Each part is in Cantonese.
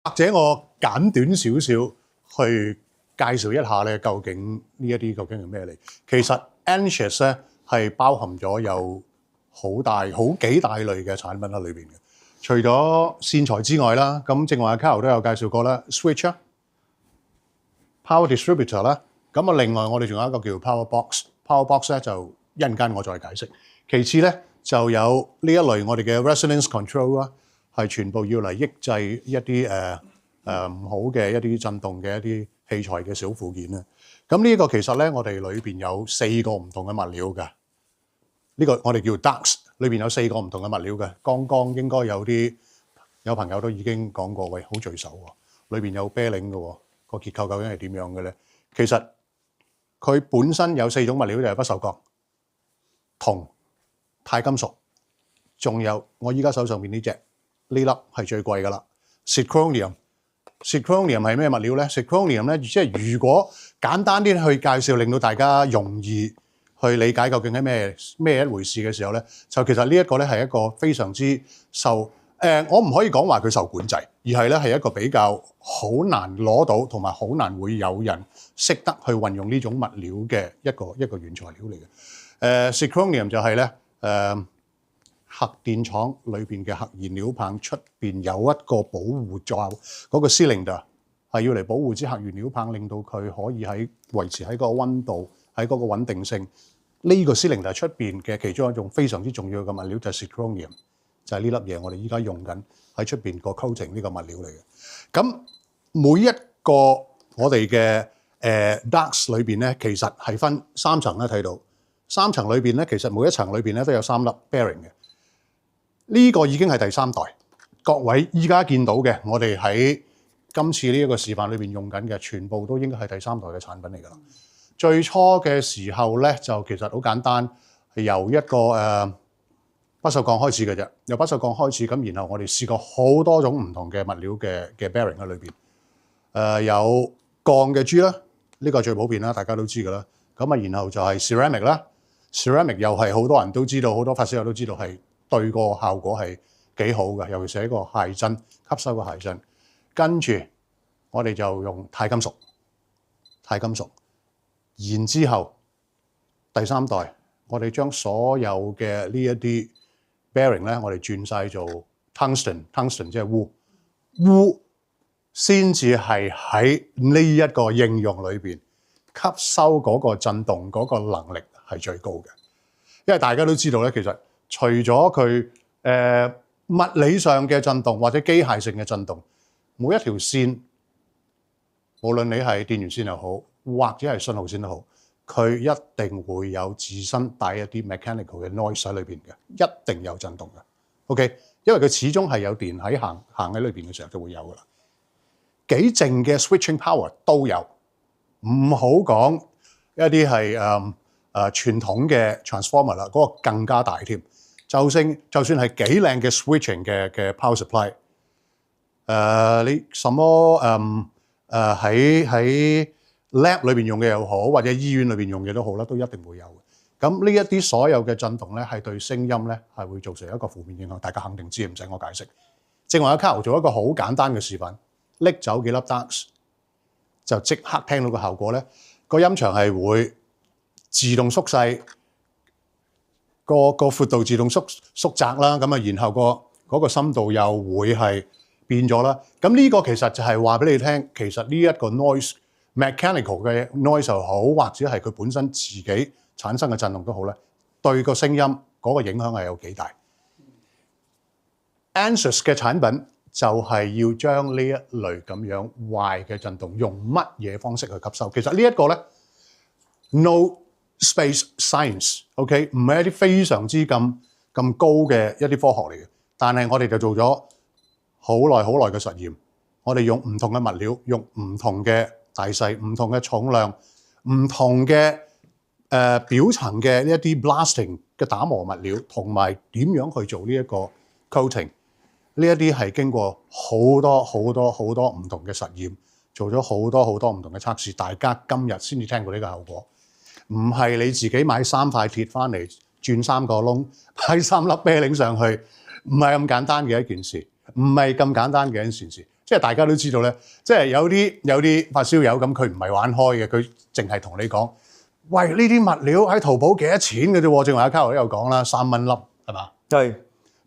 或者我簡短少少去介紹一下咧，究竟呢一啲究竟係咩嚟？其實 Ansys 咧係包含咗有好幾大類嘅產品喺裏邊嘅。除咗線材之外啦，咁正話阿 Carol 都有介紹過啦 ，switch 啊 ，power distributor 啦，咁啊另外我哋仲有一個叫 power box，power box 咧就一陣間我再解釋。其次咧就有呢一類我哋嘅 resonance control 啦，係全部要嚟抑制一啲唔好嘅一啲震動嘅一啲器材嘅小附件啦。咁呢個其實咧我哋裏邊有4個唔同嘅物料㗎。呢個我哋叫 DUCs， 裏邊有4個唔同嘅物料嘅。剛剛應該有朋友都已經講過，喂，好聚手喎，裏邊有 bearing 嘅喎，個結構究竟係點樣嘅咧？其實佢本身有4種物料，就係不鏽鋼、銅、鈦金屬，仲有我依家手上邊呢粒係最貴㗎啦 ，zirconium。zirconium 係咩物料咧 ？zirconium 咧，即係如果簡單啲去介紹，令到大家容易去理解究竟係咩一回事嘅時候咧，就其實呢一個咧係一個非常之受我唔可以講話佢受管制，而係咧係一個比較好難攞到同埋好難會有人識得去運用呢種物料嘅一個原材料嚟嘅。zirconium 就係咧核電廠裏邊嘅核燃料棒出邊有一個保護罩，嗰個 cylinder 係要嚟保護支核燃料棒，令到佢可以維持喺嗰個溫度，喺嗰個穩定性。呢個 cylinder 出邊嘅其中一種非常之重要嘅物料就係 zirconium，就係呢粒嘢我哋依家用緊喺出邊個 coating 呢個物料嚟嘅。咁每一個我哋嘅DUCs 裏邊咧，其實係分3層咧，睇到3層裏邊咧，其實每一層裏邊咧都有3粒 bearing 嘅。呢個已經係第3代，各位依家見到嘅，我哋喺今次呢一個示範裏邊用緊嘅，全部都應該係第3代嘅產品嚟㗎啦。最初嘅時候咧，就其實好簡單，係由一個不鏽鋼開始嘅啫，由不鏽鋼開始，咁然後我哋試過好多種唔同嘅物料嘅 bearing 喺裏邊，有鋼嘅珠啦，呢個最普遍啦，大家都知㗎啦。咁啊，然後就係 ceramic 啦 ，ceramic 又係好多人都知道，好多發燒友都知道係對個效果係幾好嘅，尤其是喺個鞋震吸收個鞋震。跟住我哋就用鈦金屬。然之後第3代，我哋將所有嘅呢一啲 bearing 咧，我哋轉晒做 tungsten 即係鎢先至係喺呢一個應用裏邊吸收嗰個震動嗰個能力係最高嘅。因為大家都知道咧，其實除咗佢物理上嘅震動或者機械性嘅震動，每一條線，無論你係電源線又好，或者係信號線都好，佢一定會有自身帶一啲 mechanical 嘅 noise 喺裏邊嘅，一定有震動嘅。OK， 因為佢始終係有電喺行喺裏邊嘅時候就會有噶啦。幾靜嘅 switching power 都有，唔好講一啲係傳統嘅 transformer 啦，嗰個更加大添。就算係幾靚嘅 switching 嘅 power supply，你什麼喺 lab 裏邊用嘅又好，或者醫院裏邊用嘅都好啦，都一定會有嘅。咁呢一啲所有嘅震動咧，係對聲音咧係會造成一個負面影響，大家肯定知，唔使我解釋。正話阿 Carol 做一個好簡單嘅示範，拎走幾粒 DUCs 就即刻聽到個效果咧，個音場係會自動縮細，個闊度自動縮窄啦。咁啊，然後嗰個深度又會係變咗啦。咁呢個其實就係話俾你聽，其實呢一個 noise mechanical 嘅 noise 又好，或者係佢本身自己產生嘅震動都好咧，對個聲音嗰個影響係有幾大。Ansys 嘅產品就係要將呢一類咁樣壞嘅震動用乜嘢方式去吸收？其實呢一個咧 no space science，OK， 唔係一啲非常之咁高嘅一啲科學嚟嘅，但係我哋就做咗好耐嘅實驗，我哋用唔同嘅物料，用唔同嘅大細、唔同嘅重量、唔同嘅表層嘅呢一啲 blasting 嘅打磨物料，同埋點樣去做呢一個 coating， 呢一啲係經過好多唔同嘅實驗，做咗好多唔同嘅測試，大家今日先至聽到呢個效果。唔係你自己買3塊鐵翻嚟轉3個窿，擺3粒 bearing 上去，唔係咁簡單嘅一件事，唔係咁簡單嘅一件事。即係大家都知道咧，即係有啲發燒友咁，佢唔係玩開嘅，佢淨係同你講，喂，呢啲物料喺淘寶幾多錢嘅啫喎？正話阿 Carol 都有講啦，3蚊粒係嘛？係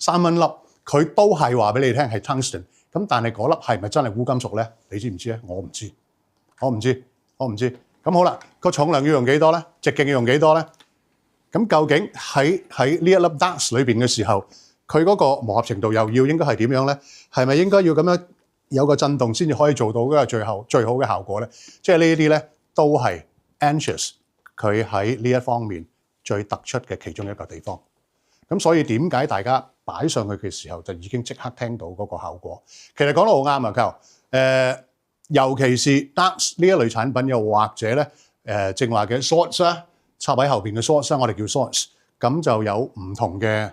3蚊粒，佢都係話俾你聽係 tungsten。咁但係嗰粒係咪真係鈷金屬咧？你知唔知咧？我唔知。咁好啦，個重量要用幾多咧？直徑要用幾多咧？咁究竟喺呢一粒 dust 裏邊嘅時候，佢嗰個磨合程度又要應該係點樣咧？係咪應該要咁樣有個震動先至可以做到嗰個最好嘅效果咧？即係呢啲咧都係 Anschutz 佢喺呢一方面最突出嘅其中一個地方。咁所以點解大家擺上去嘅時候就已經即刻聽到嗰個效果？其實講得好啱啊 Carol 尤其是 dust 呢一類產品，又或者咧正話嘅 swords 啦，插喺後邊嘅 swords 我哋叫 swords， 咁就有唔同嘅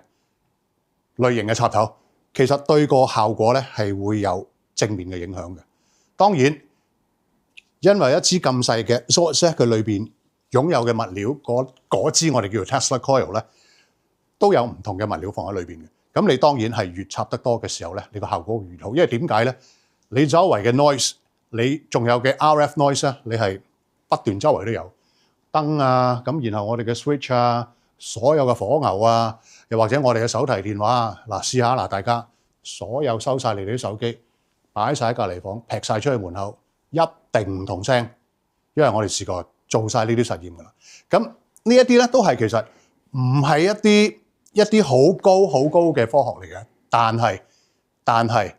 類型嘅插頭，其實對個效果咧係會有正面嘅影響嘅。當然，因為一支咁細嘅 swords 咧，佢裏邊擁有嘅物料，嗰支我哋叫做 Tesla coil 咧，都有唔同嘅物料放喺裏邊嘅。咁你當然係越插得多嘅時候咧，你個效果會越好。因為點解咧？你周圍嘅 noise， 你仲有嘅 RF noise 咧，你係不斷周圍都有燈啊，咁然後我哋嘅 switch 啊，所有嘅火牛啊，又或者我哋嘅手提電話啊，嗱試下嗱，大家所有收晒你哋啲手機，擺晒喺隔離房，劈晒出去門口，一定唔同聲，因為我哋試過做晒呢啲實驗㗎啦。咁呢一啲咧都係其實唔係一啲好高嘅科學嚟嘅，但係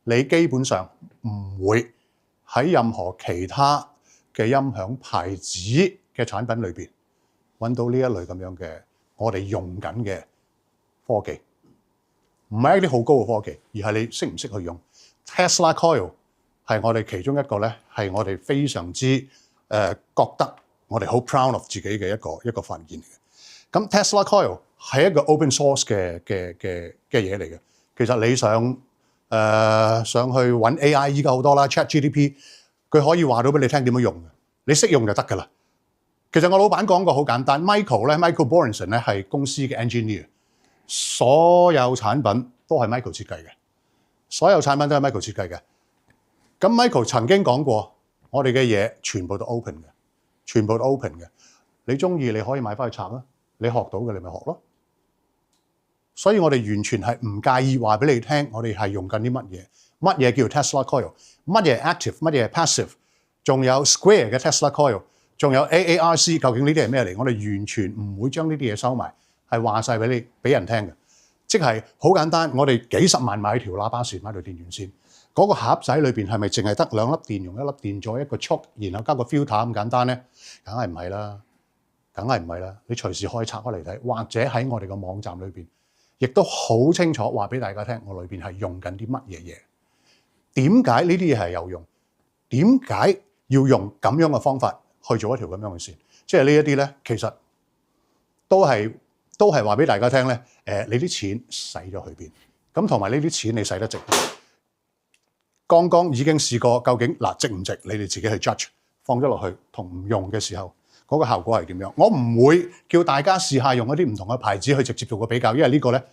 你基本上唔會喺任何其他嘅音響牌子嘅產品裏邊揾到呢一類咁樣嘅我哋用緊嘅科技，唔係一啲好高嘅科技，而係你識唔識去用。Tesla coil 係我哋其中一個咧，係我哋非常之覺得我哋好 proud of 自己嘅一個發現嚟嘅。咁 Tesla coil 係一個 open source 嘅嘢嚟嘅。其實你上去揾 AI 依家好多啦 ，ChatGPT 佢可以話到俾你聽點樣用嘅，你識用就得㗎啦。其實我老闆講過好簡單 ，Michael Borenson 咧係公司嘅 engineer， 所有產品都係 Michael 設計嘅，所有產品都係 Michael 設計嘅。咁 Michael 曾經講過，我哋嘅嘢全部都 open 嘅，全部都 open 嘅。你中意你可以買翻去拆啦，你學到嘅你咪學咯。所以我哋完全係唔介意話俾你聽，我哋係用緊啲乜嘢叫 Tesla coil， 乜嘢 active， 乜嘢 passive， 仲有 square 嘅 Tesla coil， 仲有 AARC， 究竟呢啲係咩嚟？我哋完全唔會將呢啲嘢收埋，係話晒俾人聽嘅。即係好簡單，我哋幾十萬買條喇叭線，買條電源線，嗰個盒仔裏邊係咪淨係得2粒電，用1粒電做一個速，然後加個 filter 咁簡單咧？梗係唔係啦，你隨時可以拆開嚟睇，或者喺我哋個網站裏邊，亦都好清楚話俾大家聽，我裏邊係用緊啲乜嘢嘢。點解呢啲嘢係有用？點解要用咁樣嘅方法去做一條咁樣嘅線？即係呢一啲咧，其實都係話俾大家聽咧。你啲錢使咗去邊？咁同埋呢啲錢你使得值？剛剛已經試過，究竟嗱值唔值？你哋自己去 judge。放咗落去同唔用嘅時候，嗰個效果係點樣？我唔會叫大家試下用一啲唔同嘅牌子去直接做個比較，因為呢個咧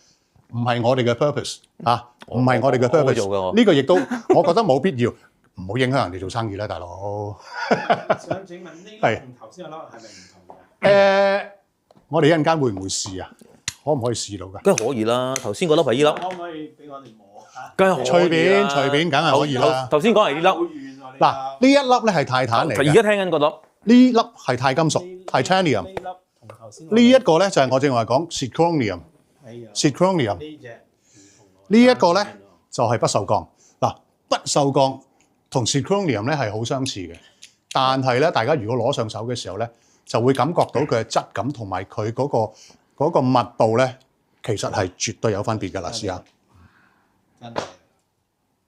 唔係我哋嘅 purpose 嚇，唔係我哋嘅 purpose。呢個亦都我覺得冇必要，唔好影響人哋做生意啦，大佬。想請問呢粒同頭先嗰粒係咪唔同嘅？我哋一陣間會唔會試啊？可唔可以試到㗎？梗係可以啦，頭先嗰粒係呢粒，可唔可以俾我哋摸下？梗係隨便，梗係可以啦。頭先講係呢粒，嗱呢一粒咧係泰坦嚟嘅。而家聽緊嗰粒，呢粒係鈦金屬 ，titanium。呢粒同頭先呢一個咧就係我正話講 zirconium。呢一個咧就係不鏽鋼。嗱，不鏽鋼同 zirconium 咧係好相似嘅，但係咧大家如果攞上手嘅時候咧，就會感覺到佢嘅質感同埋佢嗰個密度咧，其實係絕對有分別㗎啦。試下，真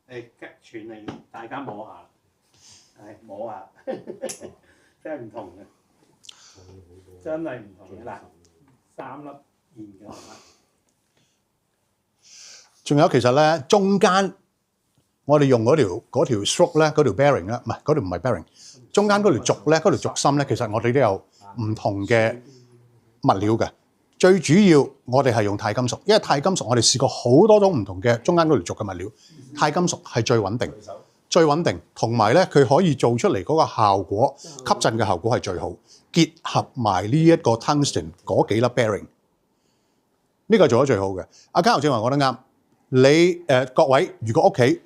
係，傳嚟大家摸下，摸下，真係唔同嘅，真係唔同嘅嗱，3粒現嘅係嘛？仲有其實咧，中間我哋用嗰條 stroke 咧，嗰條 bearing 咧，嗰條唔係 bearing， 中間嗰條軸咧，嗰條軸心咧，其實我哋都有唔同嘅物料嘅。最主要我哋係用鈦金屬，因為鈦金屬我哋試過好多種唔同嘅中間嗰條軸嘅物料，鈦金屬係最穩定，同埋咧佢可以做出嚟嗰個效果，吸震嘅效果係最好，結合埋呢一個 tungsten 嗰幾粒 bearing， 呢個做得最好嘅。阿嘉豪正話講得啱，你各位如果屋企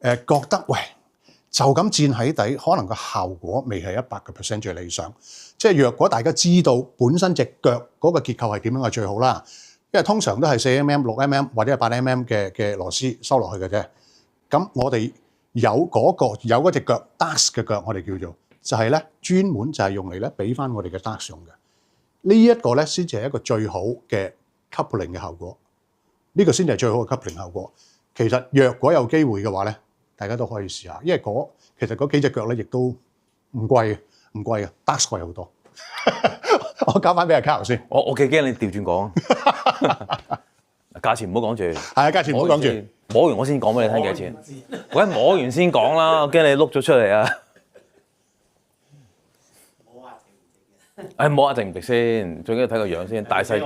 覺得喂就咁墊喺底，可能個效果未係100% 最理想。即係若果大家知道本身隻腳嗰個結構係點樣係最好啦，因為通常都係4mm、6mm 或者係8mm 嘅螺絲收落去嘅啫。咁我哋有嗰隻腳 Darks 嘅腳，我哋叫做就係咧專門就係用嚟咧俾翻我哋嘅 Darks 用嘅。呢一個咧先至係一個最好嘅 coupling 嘅效果。呢個先至係最好嘅 coupling 效果。其實若果有機會嘅話咧，大家都可以試下，因為其實嗰幾隻腳咧亦都唔貴嘅，Darks 貴好多。我交翻俾阿 Carl 先。我幾驚你調轉講，價錢唔好講住。係啊，價錢唔好講住。摸完我先講俾你聽幾多錢。喂，摸完先講啦，我驚你碌咗出嚟啊！摸下值唔值先，最緊要睇個樣先，大細。